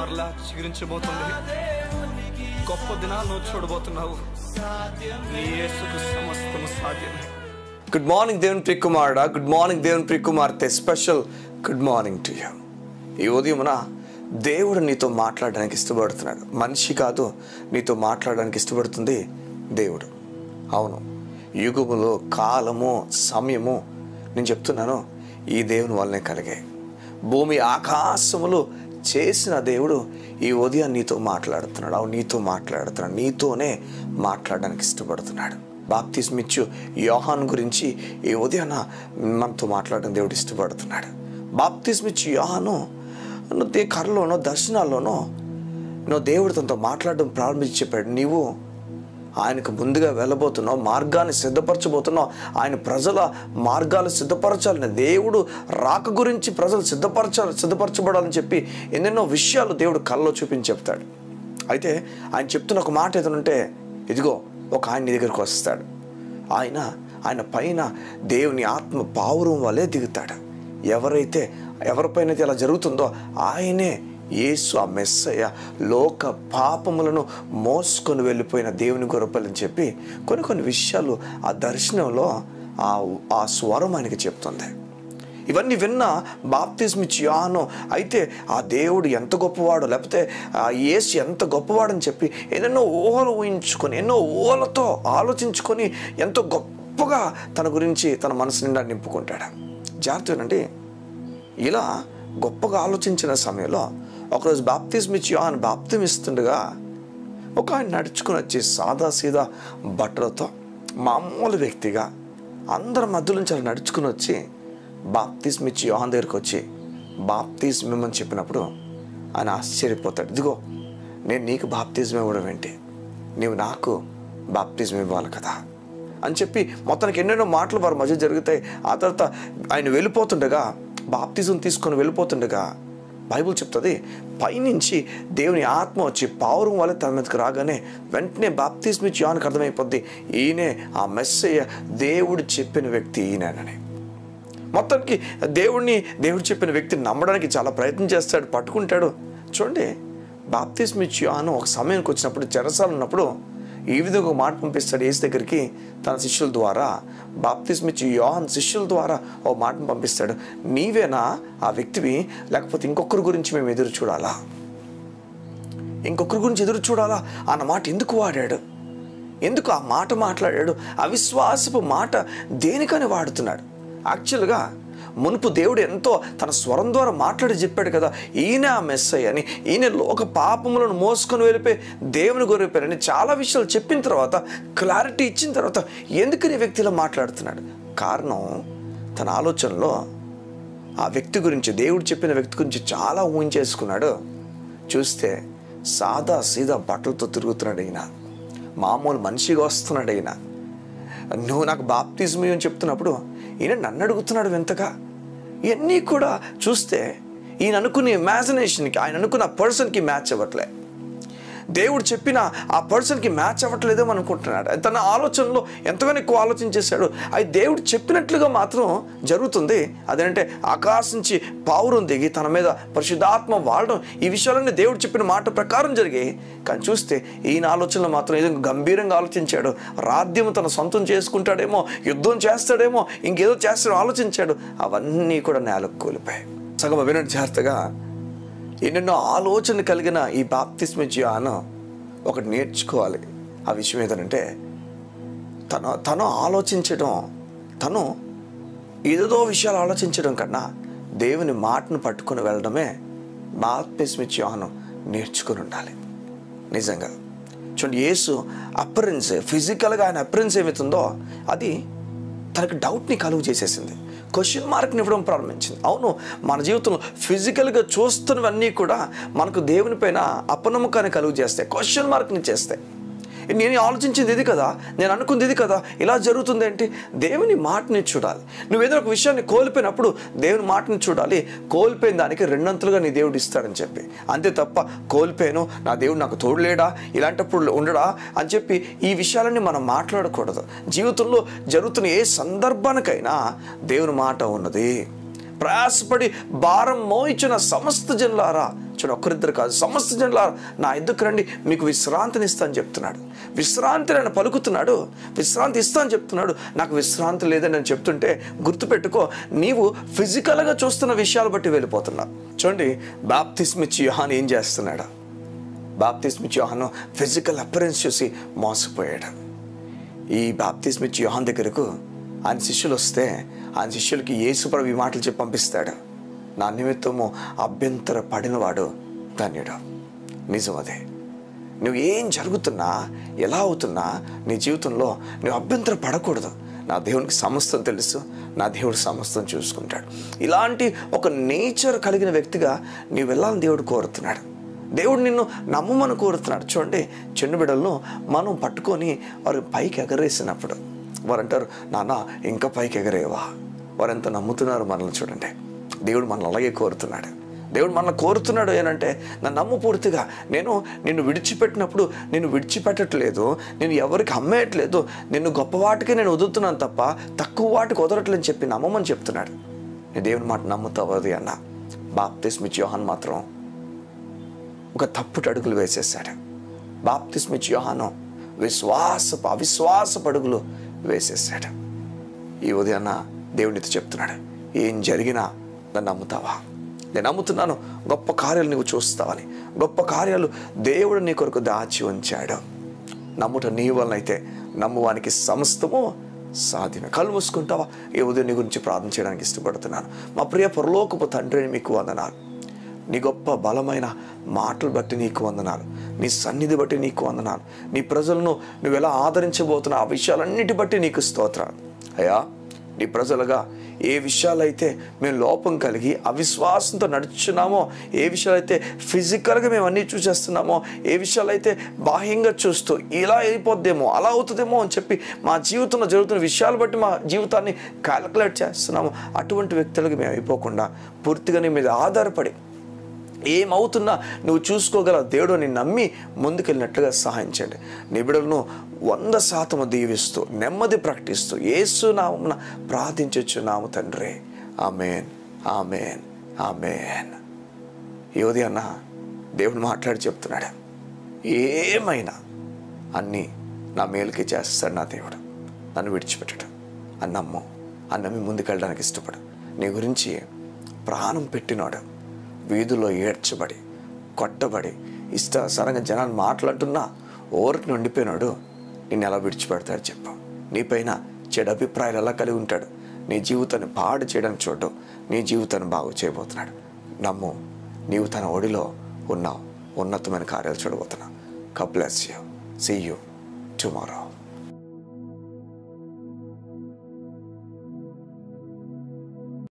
మరలా చిగురించబోతుంది. గొప్ప దినాలను చూడబోతున్నావు. నీ యేసుకు సమస్తము సాధ్యమే. గుడ్ మార్నింగ్ దేవుని ప్రియ కుమారుడా, గుడ్ మార్నింగ్ దేవుని ప్రియ కుమార్తె. Special good morning to you. ఈ ఉదయమున దేవుడు నీతో మాట్లాడడానికి ఇష్టపడుతున్నాడు. మనిషి కాదు, నీతో మాట్లాడడానికి ఇష్టపడుతుంది దేవుడు. అవును, యుగములో కాలము సమయము నేను చెప్తున్నాను ఈ దేవుని వల్లనే కలిగాయి. భూమి ఆకాశములు చేసిన దేవుడు ఈ ఉదయం నీతో మాట్లాడుతున్నాడు. అవును, నీతో మాట్లాడుతున్నాడు. నీతోనే మాట్లాడడానికి ఇష్టపడుతున్నాడు. బాప్తిస్మిచ్చు యోహాను గురించి ఈ ఉదయాన మనతో మాట్లాడడం దేవుడు ఇష్టపడుతున్నాడు. బాప్తిస్మిచ్చు యోహాను కర్రలోనో దర్శనాల్లోనో నువ్వు దేవుడు తనతో మాట్లాడడం ప్రారంభించి చెప్పాడు, నీవు ఆయనకు ముందుగా వెళ్ళబోతున్నావు, మార్గాన్ని సిద్ధపరచబోతున్నావు, ఆయన ప్రజల మార్గాలు సిద్ధపరచాలని, దేవుడు రాక గురించి ప్రజలు సిద్ధపరచబడాలని చెప్పి ఎన్నెన్నో విషయాలు దేవుడు కళ్ళలో చూపించి చెప్తాడు. అయితే ఆయన చెప్తున్న ఒక మాట ఏదనంటే, ఇదిగో ఒక ఆయన నీ దగ్గరికి వస్తాడు. ఆయన పైన దేవుని ఆత్మ పావురం వలె దిగుతాడు. ఎవరిపైన ఇలా జరుగుతుందో ఆయనే యేసు, ఆ మెస్సయ్య, లోక పాపములను మోసుకొని వెళ్ళిపోయిన దేవుని గొర్రెపిల్లని చెప్పి కొన్ని విషయాలు ఆ దర్శనంలో ఆ స్వరం ఆయనకి చెప్తుంది. ఇవన్నీ విన్న బాప్తిస్మిచ్చు యోహాను అయితే ఆ దేవుడు ఎంత గొప్పవాడో, లేకపోతే ఆ యేసు ఎంత గొప్పవాడని చెప్పి ఎన్నెన్నో ఊహలు ఊహించుకొని, ఎన్నో ఊహలతో ఆలోచించుకొని ఎంతో గొప్పగా తన గురించి తన మనసు నిండా నింపుకుంటాడు. జాగ్రత్తనండి, ఇలా గొప్పగా ఆలోచించిన సమయంలో ఒకరోజు బాప్తిస్మిచ్చు యోహాను బాప్తిమిస్తుండగా ఒక ఆయన నడుచుకుని వచ్చి సాదాసీదా బట్టలతో మామూలు వ్యక్తిగా అందరి మధ్య నుంచి అలా నడుచుకుని వచ్చి బాప్తిస్మిచ్చు యోహాను దగ్గరికి వచ్చి బాప్తిస్మం ఇమ్మని చెప్పినప్పుడు ఆయన ఆశ్చర్యపోతాడు. ఇదిగో నేను నీకు బాప్తిజం ఇవ్వడం ఏంటి, నీవు నాకు బాప్తిజం ఇవ్వాలి కదా అని చెప్పి మొత్తానికి ఎన్నెన్నో మాటలు వారి మధ్య జరుగుతాయి. ఆ తర్వాత ఆయన వెళ్ళిపోతుండగా, బాప్తిజం తీసుకొని వెళ్ళిపోతుండగా బైబుల్ చెప్తుంది, పైనుంచి దేవుని ఆత్మ వచ్చి పావురం వల్ల తన మీదకి రాగానే వెంటనే బాప్తిస్మిచ్చు యోహానుకి అర్థమైపోద్ది, ఈయనే ఆ మెస్సయ్య, దేవుడు చెప్పిన వ్యక్తి ఈయనని. మొత్తానికి దేవుడు చెప్పిన వ్యక్తిని నమ్మడానికి చాలా ప్రయత్నం చేస్తాడు, పట్టుకుంటాడు. చూడండి, బాప్తిస్మిచ్చు యోహాను ఒక సమయానికి వచ్చినప్పుడు, చెరసాల ఉన్నప్పుడు ఈ విధంగా ఒక మాట పంపిస్తాడు యేసు దగ్గరికి తన శిష్యుల ద్వారా. బాప్తిస్మిచ్చు యోహాను శిష్యుల ద్వారా ఓ మాటను పంపిస్తాడు, నీవేనా ఆ వ్యక్తివి, లేకపోతే ఇంకొకరి గురించి మేము ఎదురు చూడాలా అన్న మాట ఎందుకు వాడాడు, ఎందుకు ఆ మాట మాట్లాడాడు, అవిశ్వాసపు మాట దేనికని వాడుతున్నాడు? యాక్చువల్గా మునుపు దేవుడు ఎంతో తన స్వరం ద్వారా మాట్లాడి చెప్పాడు కదా, ఈయన ఆ మెస్సయ్య అని, ఈయన లోక పాపములను మోసుకొని వెళ్ళిపోయి దేవుని గొర్రెపిల్లని చాలా విషయాలు చెప్పిన తర్వాత, క్లారిటీ ఇచ్చిన తర్వాత ఎందుకు ఈ వ్యక్తిలో మాట్లాడుతున్నాడు? కారణం తన ఆలోచనలో ఆ వ్యక్తి గురించి, దేవుడు చెప్పిన వ్యక్తి గురించి చాలా ఊహించేసుకున్నాడు. చూస్తే సాదా సీదా బట్టలతో తిరుగుతున్నాడు ఈయన, మామూలు మనిషిగా వస్తున్నాడు ఈయన. నువ్వు నాకు బాప్తిజం అని చెప్తున్నప్పుడు ఈయన నన్ను అడుగుతున్నాడు వింతగా. ఇవన్నీ కూడా చూస్తే ఈయన అనుకునే ఇమాజినేషన్కి, ఆయన అనుకున్న పర్సన్కి మ్యాచ్ అవ్వట్లే. దేవుడు చెప్పిన ఆ పర్సన్కి మ్యాచ్ అవ్వట్లేదేమో అనుకుంటున్నాడు. తన ఆలోచనలో ఎంతగానో ఎక్కువ ఆలోచన చేశాడు. అది దేవుడు చెప్పినట్లుగా మాత్రం జరుగుతుంది. అదేంటే ఆకాశం నుంచి పావురం దిగి తన మీద పరిశుద్ధాత్మ వాడడం, ఈ విషయాలన్నీ దేవుడు చెప్పిన మాట ప్రకారం జరిగాయి. కానీ చూస్తే ఈయన ఆలోచనలో మాత్రం ఏదో గంభీరంగా ఆలోచించాడు. రాజ్యం తన సొంతం చేసుకుంటాడేమో, యుద్ధం చేస్తాడేమో, ఇంకేదో చేస్తాడో ఆలోచించాడు. అవన్నీ కూడా నేలకు కూలిపోయాయి. సగం వినట్టు జాగ్రత్తగా ఎన్నెన్నో ఆలోచన కలిగిన ఈ బాప్తిస్మిచ్చు యోహాను ఒకటి నేర్చుకోవాలి. ఆ విషయం ఏదంటే, తను ఆలోచించడం, తను ఏదో విషయాలు ఆలోచించడం కన్నా దేవుని మాటను పట్టుకొని వెళ్ళడమే బాప్తిస్మిచ్చు యోహాను నేర్చుకుని ఉండాలి. నిజంగా చూడండి, యేసు అపరెన్స్, ఫిజికల్గా ఆయన అపరెన్స్ ఏమవుతుందో అది తనకు డౌట్ని కలుగు చేసేసింది, క్వశ్చన్ మార్క్ని ఇవ్వడం ప్రారంభించింది. అవును, మన జీవితంలో ఫిజికల్గా చూస్తున్నవన్నీ కూడా మనకు దేవుని పైన అపనమ్మకాన్ని కలుగు చేస్తాయి, క్వశ్చన్ మార్క్ని చేస్తాయి. నేను ఆలోచించింది ఇది కదా, నేను అనుకుంది ఇది కదా, ఇలా జరుగుతుంది ఏంటి? దేవుని మాటని చూడాలి. నువ్వేదో ఒక విషయాన్ని కోల్పోయినప్పుడు దేవుని మాటని చూడాలి. కోల్పోయిన దానికి రెండంతలుగా నీ దేవుడు ఇస్తాడని చెప్పి, అంతే తప్ప కోల్పోయాను, నా దేవుడు నాకు తోడులేడా, ఇలాంటప్పుడు ఉండడా అని చెప్పి ఈ విషయాలన్నీ మనం మాట్లాడకూడదు. జీవితంలో జరుగుతున్న ఏ సందర్భానికైనా దేవుని మాట ఉన్నది, ప్రయాసపడి భారం మోయించిన సమస్త జనులారా, చూడు ఒక్కరిద్దరు కాదు, సమస్త జనులారా నా ఎద్దుకు రండి, మీకు విశ్రాంతిని ఇస్తా అని చెప్తున్నాడు. విశ్రాంతి ఆయన పలుకుతున్నాడు, విశ్రాంతి ఇస్తా అని చెప్తున్నాడు. నాకు విశ్రాంతి లేదని నేను చెప్తుంటే గుర్తుపెట్టుకో, నీవు ఫిజికల్గా చూస్తున్న విషయాలు బట్టి వెళ్ళిపోతున్నావు. చూడండి, బాప్తిస్మ ఇచ్చి యోహాను ఏం చేస్తున్నాడు? బాప్తిస్మ ఇచ్చి యోహాను ఫిజికల్ అపిరెన్స్ చూసి మోసపోయాడు. ఈ బాప్తిస్మ ఇచ్చి యోహాను దగ్గరకు ఆయన శిష్యులు వస్తే ఆయన శిష్యులకి యేసుప్రభు ఈ మాటలు చెప్పి పంపిస్తాడు, నా నిమిత్తము అభ్యంతర పడినవాడు ధన్యుడు. నిజం అదే. నువ్వు ఏం జరుగుతున్నా, ఎలా అవుతున్నా నీ జీవితంలో నువ్వు అభ్యంతర పడకూడదు. నా దేవునికి సమస్తం తెలుసు, నా దేవుడు సమస్తం చూసుకుంటాడు. ఇలాంటి ఒక నేచర్ కలిగిన వ్యక్తిగా నీవు వెళ్ళాలని దేవుడు కోరుతున్నాడు. దేవుడు నిన్ను నమ్మమని కోరుతున్నాడు. చూడండి, చిన్న బిడ్డలను మనం పట్టుకొని వారు పైకి ఎగరేసినప్పుడు వారు అంటారు, నాన్న ఇంకా పైకి ఎగరేవా? వారు ఎంత నమ్ముతున్నారు మనల్ని. చూడండి, దేవుడు మనల్ని అలాగే కోరుతున్నాడు. దేవుడు మనల్ని కోరుతున్నాడు ఏనంటే, నన్ను నమ్ము పూర్తిగా. నేను నిన్ను విడిచిపెట్టినప్పుడు నిన్ను విడిచిపెట్టట్లేదు, నేను ఎవరికి అమ్మేయట్లేదు, నిన్ను గొప్ప వాటికి నేను వదులుతున్నాను తప్ప తక్కువ వాటికి వదలట్లేదని చెప్పి నమ్మమని చెప్తున్నాడు. నేను దేవుని మాట నమ్ముతావు అది అన్న. బాప్తిస్మ ఇచ్చి యోహాను మాత్రం ఒక తప్పుడు అడుగులు వేసేసాడు. బాప్తిస్మ ఇచ్చి యోహాను అవిశ్వాసపు అడుగులు వేసేసాడు. ఈ ఉదయాన్న దేవునితో చెప్తున్నాడు, ఏం జరిగినా నన్ను నమ్ముతావా? నేను నమ్ముతున్నాను, గొప్ప కార్యాలు నువ్వు చూస్తావని. గొప్ప కార్యాలు దేవుడు నీ కొరకు దాచి ఉంచాడు. నమ్ముట నీ వలన అయితే నమ్మువానికి సమస్తము సాధ్యమే. కళ్ళు మూసుకుంటావా? ఈ ఉదయం నీ గురించి ప్రార్థన చేయడానికి ఇష్టపడుతున్నాను. మా ప్రియ పరలోకపు తండ్రిని మీకు వందనాలు. నీ గొప్ప బలమైన మాటలు బట్టి నీకు వందనాలు, నీ సన్నిధి బట్టి నీకు వందనాలు. నీ ప్రజలను నువ్వు ఎలా ఆదరించబోతున్నావు ఆ విషయాలన్నిటి బట్టి నీకు స్తోత్రాలు. అయ్యా, నీ ప్రజలుగా ఏ విషయాలైతే మేము లోపం కలిగి అవిశ్వాసంతో నడుచున్నామో, ఏ విషయాలైతే ఫిజికల్గా మేము అన్నీ చూసేస్తున్నామో, ఏ విషయాలైతే బాహ్యంగా చూస్తూ ఇలా అయిపోద్దేమో అలా అవుతుందేమో అని చెప్పి మా జీవితంలో జరుగుతున్న విషయాలు బట్టి మా జీవితాన్ని క్యాలిక్యులేట్ చేస్తున్నాము, అటువంటి వ్యక్తులకు మేము అయిపోకుండా పూర్తిగా నీ మీద ఆధారపడి ఏమవుతున్నా నువ్వు చూసుకోగల దేవుడు ని నమ్మి ముందుకెళ్ళినట్లుగా సహాయం చేయండి. నీ బిడ్డలను 100% దీవిస్తూ నెమ్మది ప్రకటిస్తూ యేసు నామమున ప్రార్థించుచున్నాము తండ్రి. ఆమేన్, ఆమేన్, ఆమేన్. ఈ ఉదయాన్న దేవుడు మాట్లాడి చెప్తున్నాడు, ఏమైనా అన్నీ నా మేలుకి చేస్తాడు నా దేవుడు, నన్ను విడిచిపెట్టడు అని నమ్ము. అని నమ్మి ముందుకెళ్ళడానికి ఇష్టపడు. నీ గురించి ప్రాణం పెట్టినాడు, వీధుల్లో ఏడ్చబడి కొట్టబడి ఇష్టాసరంగా జనాన్ని మాట్లాడుతున్నా ఓరికి ఉండిపోయినాడు, నిన్ను ఎలా విడిచిపెడతాడు చెప్పు? నీపైన చెడు అభిప్రాయాలు ఎలా కలిగి ఉంటాడు? నీ జీవితాన్ని పాడు చేయడానికి చూడడం, నీ జీవితాన్ని బాగు చేయబోతున్నాడు. నమ్ము, నీవు తన ఒడిలో ఉన్నావు, ఉన్నతమైన కార్యాలు చూడబోతున్నావు. God bless you. See you tomorrow.